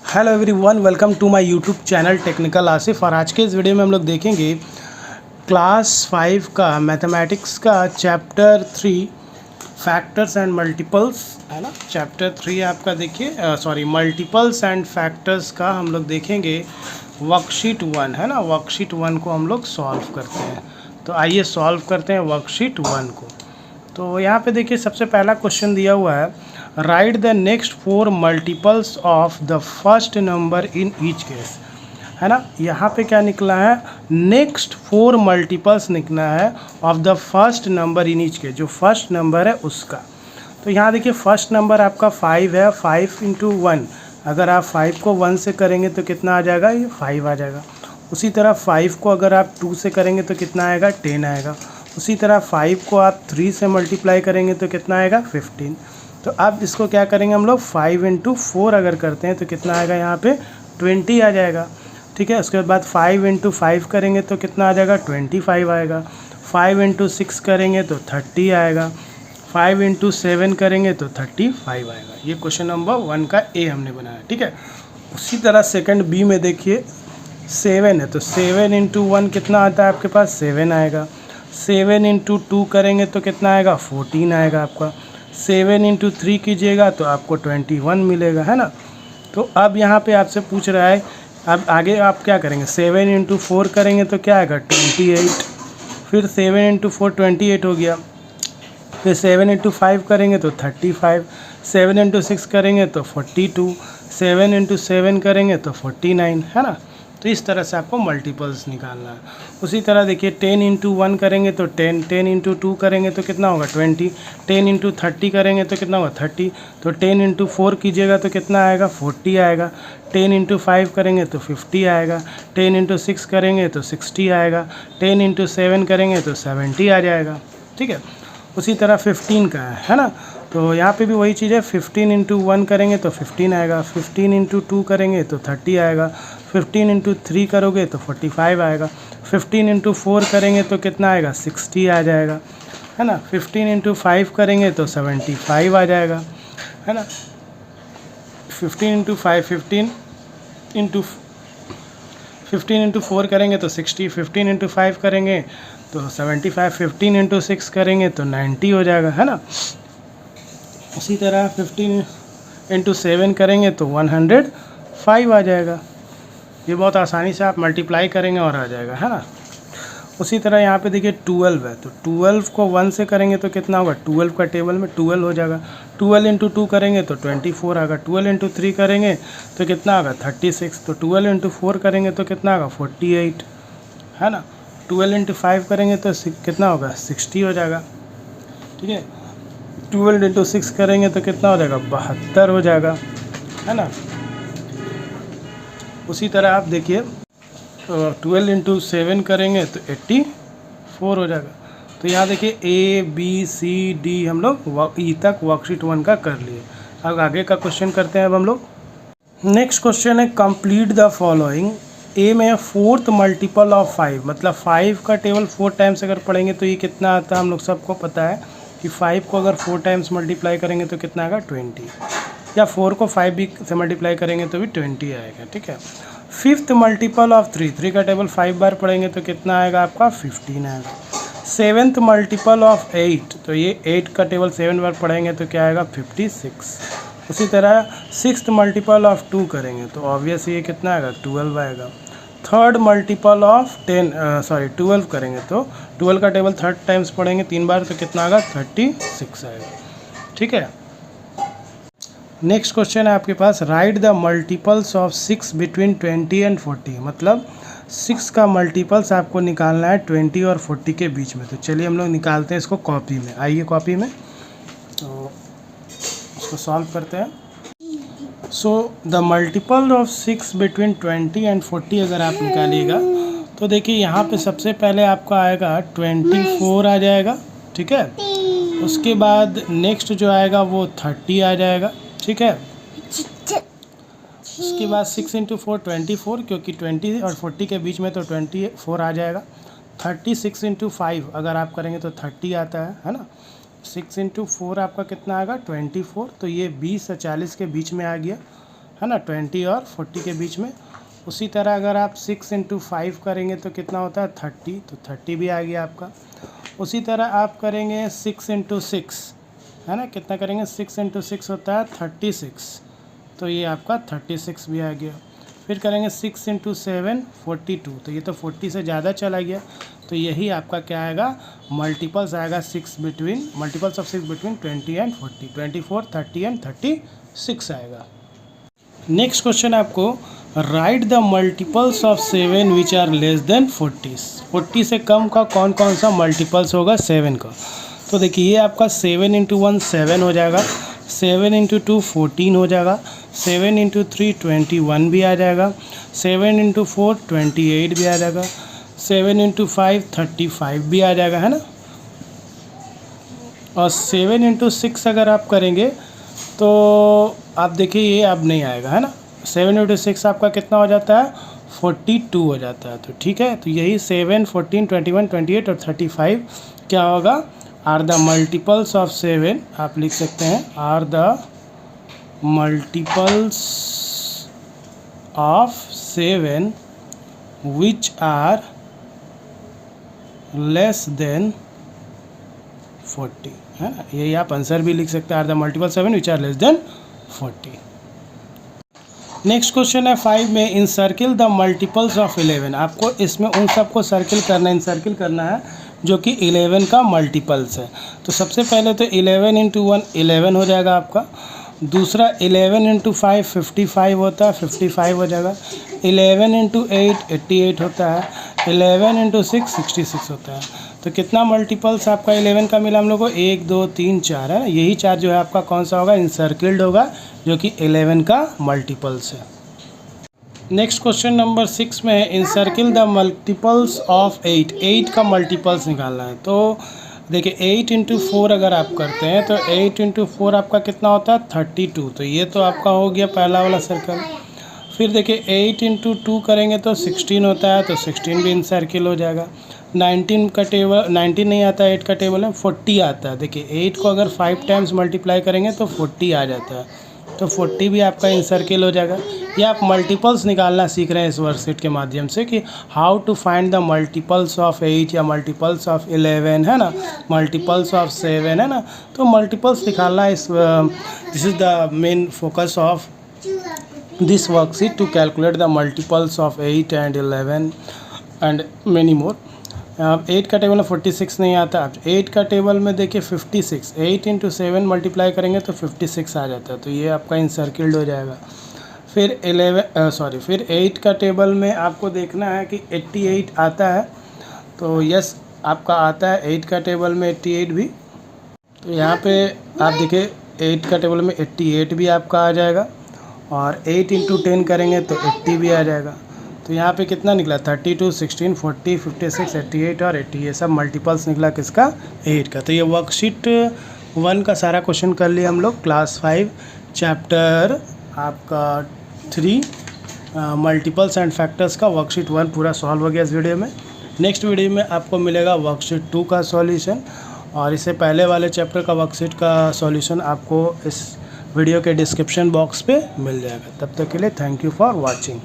Hello everyone, welcome to my YouTube channel technical Asif. और आज के इस वीडियो में हम लोग देखेंगे क्लास 5 का मैथमेटिक्स का चैप्टर 3 फैक्टर्स एंड मल्टीपल्स, है ना। चैप्टर 3 आपका देखिए मल्टीपल्स एंड फैक्टर्स का हम लोग देखेंगे वर्कशीट 1, है ना। वर्कशीट 1 को हम लोग सॉल्व करते हैं। तो आइए सॉल्व करते हैं वर्कशीट 1 को। तो यहाँ पे देखिए सबसे पहला क्वेश्चन दिया हुआ है, right the next 4 multiples of the first number in each case, है ना। यहाँ पे क्या निकला है, नेक्स्ट 4 मल्टीपल्स निकला है of the first number in each case, जो फर्स्ट नंबर है उसका। तो यहाँ देखिए फर्स्ट नंबर आपका 5 है, 5 इंटू 1, अगर आप 5 को 1 से करेंगे तो कितना आ जाएगा, ये 5 आ जाएगा। उसी तरह 5 को अगर आप 2 से करेंगे तो कितना आएगा, 10 आएगा। उसी तरह 5 को आप 3 से मल्टीप्लाई करेंगे तो कितना आएगा, 15। तो अब इसको क्या करेंगे हम लोग, 5 इंटू 4 अगर करते हैं तो कितना आएगा, यहाँ पे 20 आ जाएगा। ठीक है, उसके बाद 5 इंटू 5 करेंगे तो कितना आ जाएगा, 25 आएगा। 5 इंटू 6 करेंगे तो 30 आएगा। 5 इंटू 7 करेंगे तो 35 आएगा। ये क्वेश्चन नंबर 1 का ए हमने बनाया। ठीक है, उसी तरह सेकंड बी में देखिए 7 है, तो 7 इंटू 1 कितना आता है आपके पास, 7 आएगा। 7 इंटू 2 करेंगे तो कितना आएगा, 14 आएगा आपका। 7 इंटू 3 कीजिएगा तो आपको 21 मिलेगा, है ना। तो अब यहाँ पे आपसे पूछ रहा है, अब आगे आप क्या करेंगे, 7 इंटू 4 करेंगे तो क्या आएगा, 28। फिर 7 इंटू 4 28 हो गया। फिर 7 इंटू 5 करेंगे तो 35। 7 इंटू 6 करेंगे तो 42। 7 इंटू 7 करेंगे तो 49, है ना। तो इस तरह से आपको मल्टीपल्स निकालना है। उसी तरह देखिए 10 इंटू 1 करेंगे तो 10, 10 इंटू 2 करेंगे तो कितना होगा, 20, 10 इंटू 30 करेंगे तो कितना होगा, 30। तो 10 इंटू 4 कीजिएगा तो कितना आएगा, 40 आएगा। 10 इंटू 5 करेंगे तो 50 आएगा। 10 इंटू 6 करेंगे तो 60 आएगा। 10 इंटू 7 करेंगे तो 70 आ जाएगा। ठीक है, उसी तरह 15 का है ना। तो यहाँ पे भी वही चीज़ है, 15 इंटू 1 करेंगे तो 15 आएगा। 15 इंटू 2 करेंगे तो 30 आएगा। 15 इंटू 3 करोगे तो 45 आएगा। 15 इंटू 4 करेंगे तो कितना आएगा, 60 आ जाएगा, है ना। 15 इंटू 5 करेंगे तो 75 आ जाएगा, है ना। 15 इंटू 5 15 इंटू 15 इंटू 4 करेंगे तो 60। 15 इंटू 5 करेंगे तो 75। 15 इंटू 6 करेंगे तो 90 हो जाएगा, है ना। उसी तरह 15 इंटू 7 करेंगे तो 105 आ जाएगा। ये बहुत आसानी से आप मल्टीप्लाई करेंगे और आ जाएगा, है ना। उसी तरह यहाँ पे देखिए 12 है, तो 12 को 1 से करेंगे तो कितना होगा, 12 का टेबल में 12 हो जाएगा। 12 इंटू 2 करेंगे तो 24 आएगा। 12 इंटू 3 करेंगे तो कितना होगा, 36। तो 12 इंटू 4 करेंगे तो कितना होगा, 48, है ना। 12 इंटू 5 करेंगे तो कितना होगा, 60 हो जाएगा। ठीक है, 12 इंटू 6 करेंगे तो कितना हो जाएगा, 72 हो जाएगा, है ना। उसी तरह आप देखिए 12 इंटू 7 करेंगे तो 84 हो जाएगा। तो यहाँ देखिए ए बी सी डी हम लोग ई तक वर्कशीट 1 का कर लिए। अब आगे का क्वेश्चन करते हैं। अब हम लोग नेक्स्ट क्वेश्चन है, कंप्लीट द फॉलोइंग। ए में 4th मल्टीपल ऑफ 5, मतलब 5 का टेबल 4 टाइम्स अगर पढ़ेंगे तो ये कितना आता है, हम लोग सबको पता है कि 5 को अगर 4 टाइम्स मल्टीप्लाई करेंगे तो कितना आएगा, 20, या 4 को 5 भी से मल्टीप्लाई करेंगे तो भी 20 आएगा। ठीक है, 5th मल्टीपल ऑफ 3, 3 का टेबल 5 बार पढ़ेंगे तो कितना आएगा आपका, 15 आएगा। 7th मल्टीपल ऑफ 8, तो ये 8 का टेबल 7 बार पढ़ेंगे तो क्या आएगा, 56। उसी तरह 6th मल्टीपल ऑफ 2 करेंगे तो ऑब्वियस ये कितना आएगा, 12 आएगा। 3rd मल्टीपल ऑफ 12 करेंगे तो 12 का टेबल 3 टाइम्स पढ़ेंगे 3 बार तो कितना आएगा, 36 आएगा। ठीक है, नेक्स्ट क्वेश्चन है आपके पास, write the multiples of 6 between 20 and 40, मतलब 6 का मल्टीपल्स आपको निकालना है 20 और 40 के बीच में। तो चलिए हम लोग निकालते हैं इसको कॉपी में। आइए कॉपी में, तो इसको सॉल्व करते हैं। So the multiple of 6 between 20 and 40 अगर आप निकालिएगा तो देखिए यहाँ पे सबसे पहले आपका आएगा 24 आ जाएगा। ठीक है, उसके बाद नेक्स्ट जो आएगा वो 30 आ जाएगा। ठीक है, उसके बाद 6 इंटू 4 24, क्योंकि 20 और 40 के बीच में तो 24 आ जाएगा। 36 इंटू 5 अगर आप करेंगे तो 30 आता है ना। 6 इंटू 4 आपका कितना आएगा, 24, तो ये 20 से 40 के बीच में आ गया, है ना, 20 और 40 के बीच में। उसी तरह अगर आप 6 इंटू 5 करेंगे तो कितना होता है 30, तो 30 भी आ गया आपका। उसी तरह आप करेंगे 6 इंटू 6, है ना, कितना करेंगे 6 इंटू 6 होता है 36, तो ये आपका 36 भी आ गया। फिर करेंगे 6 इंटू 7 42, तो ये तो 40 से ज़्यादा चला गया, तो यही आपका क्या आएगा मल्टीपल्स आएगा multiples of 6 between 20 and 40, 24, 30 and 36 आएगा। नेक्स्ट क्वेश्चन आपको write the multiples of 7 which are less than 40 से कम का कौन कौन सा मल्टीपल्स होगा 7 का। तो देखिए ये आपका 7 इंटू 1 7 हो जाएगा, 7 इंटू 2 14 हो जाएगा, 7 इंटू 3 21 भी आ जाएगा, 7 इंटू 4 28 भी आ जाएगा, 7 इंटू 5 35 भी आ जाएगा, है ना। और 7 इंटू 6 अगर आप करेंगे तो आप देखिए ये अब नहीं आएगा, है ना। 7 इंटू 6 आपका कितना हो जाता है 42 हो जाता है। तो ठीक है, तो यही 7 14 21 28 और 35 क्या होगा आर द मल्टीपल्स ऑफ 7, आप लिख सकते हैं are the multiples of 7 which are less than 40, है ना। यही आप आंसर भी लिख सकते हैं are the multiple 7 which are less than 40। Next question है 5 में encircle the multiples of 11। आपको इसमें उन सबको सर्किल करना है, इनसर्किल करना है जो कि 11 का मल्टीपल्स है। तो सबसे पहले तो 11 इंटू 1 11 हो जाएगा आपका, दूसरा 11 इंटू 5 55 होता है 55 हो जाएगा, 11 इंटू 8 88 होता है, 11 इंटू 6 66 होता है। तो कितना मल्टीपल्स आपका 11 का मिला हम लोग को 1 2 3 4, है ना। यही 4 जो है आपका कौन सा होगा इनसर्किल्ड होगा जो कि 11 का मल्टीपल्स है। नेक्स्ट क्वेश्चन नंबर 6 में है इनसर्किल द मल्टीपल्स ऑफ 8 का मल्टीपल्स निकालना है। तो देखिए 8 इंटू 4 अगर आप करते हैं तो 8 इंटू 4 आपका कितना होता है 32, तो ये तो आपका हो गया पहला वाला सर्कल। फिर देखिए 8 इंटू 2 करेंगे तो 16 होता है, तो 16 भी इनसर्किल हो जाएगा। 19 का टेबल 19 नहीं आता है 8 का टेबल है 40 आता है। देखिए 8 को अगर 5 टाइम्स मल्टीप्लाई करेंगे तो 40 आ जाता है, तो 40 भी आपका इनसर्किल हो जाएगा। ये आप मल्टीपल्स निकालना सीख रहे हैं इस वर्कशीट के माध्यम से कि how to find the multiples of 8 या मल्टीपल्स ऑफ 11, है ना, मल्टीपल्स ऑफ 7, है ना। तो मल्टीपल्स निकालना this is the main focus of this worksheet to calculate the multiples of 8 and 11 and many more. 8 का टेबल में 46 नहीं आता, अब 8 का टेबल में देखिए 56, 8 इंटू 7 मल्टीप्लाई करेंगे तो 56 आ जाता है, तो ये आपका इनसर्किल्ड हो जाएगा। फिर 8 का टेबल में आपको देखना है कि 88 आता है, तो यस आपका आता है 8 का टेबल में 88 भी। तो यहाँ पे आप देखिए 8 का टेबल में 88 भी आपका आ जाएगा, और 8 इंटू 10 करेंगे तो 80 भी आ जाएगा। तो यहाँ पे कितना निकला 32, 16, 40, 56, 88 और 80, ये सब मल्टीपल्स निकला किसका 8 का। तो ये वर्कशीट 1 का सारा क्वेश्चन कर लिया हम लोग। क्लास 5 चैप्टर आपका 3 मल्टीपल्स एंड फैक्टर्स का वर्कशीट 1 पूरा सॉल्व हो गया इस वीडियो में। नेक्स्ट वीडियो में आपको मिलेगा वर्कशीट 2 का सॉल्यूशन, और इससे पहले वाले चैप्टर का वर्कशीट का सॉल्यूशन आपको इस वीडियो के डिस्क्रिप्शन बॉक्स पे मिल जाएगा। तब तक के लिए थैंक यू फॉर वॉचिंग।